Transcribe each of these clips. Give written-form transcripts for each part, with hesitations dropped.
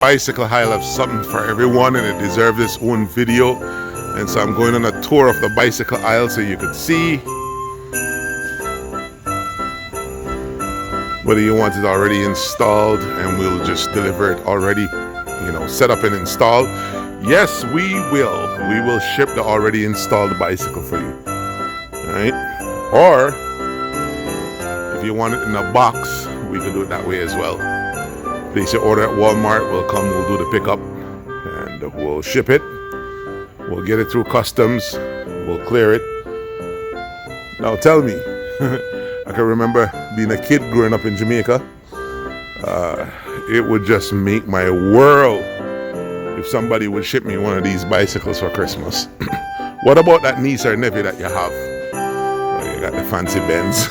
Bicycle aisle have something for everyone, and it deserves its own video. And so I'm going on a tour of the bicycle aisle so you could see whether you want it already installed, and we'll just deliver it already, set up and installed. Yes, we will ship the already installed bicycle for you. All right, or if you want it in a box, we can do it that way as well. Place your order at Walmart, we'll do the pickup, and we'll ship it. We'll get it through customs, we'll clear it. Now tell me, I can remember being a kid growing up in Jamaica. It would just make my world if somebody would ship me one of these bicycles for Christmas. What about that niece or nephew that you have? Well, you got the fancy Benz.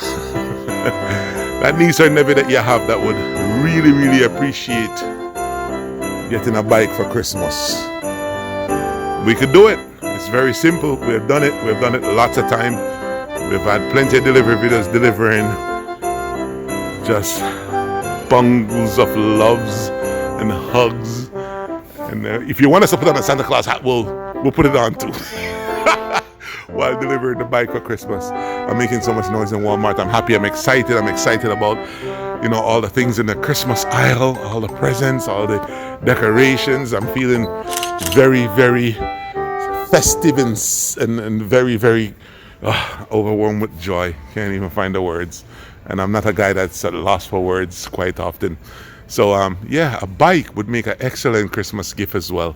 That niece or nephew that you have that would really, really appreciate getting a bike for Christmas. We could do it. It's very simple. We've done it. We've done it lots of time. We've had plenty of delivery videos delivering just bundles of loves and hugs. And if you want us to put on a Santa Claus hat, we'll put it on too. While delivering the bike for Christmas. I'm making so much noise in Walmart. I'm happy. I'm excited. I'm excited about, all the things in the Christmas aisle, all the presents, all the decorations. I'm feeling very, very festive and very, very overwhelmed with joy. Can't even find the words. And I'm not a guy that's at a loss for words quite often. So, a bike would make an excellent Christmas gift as well.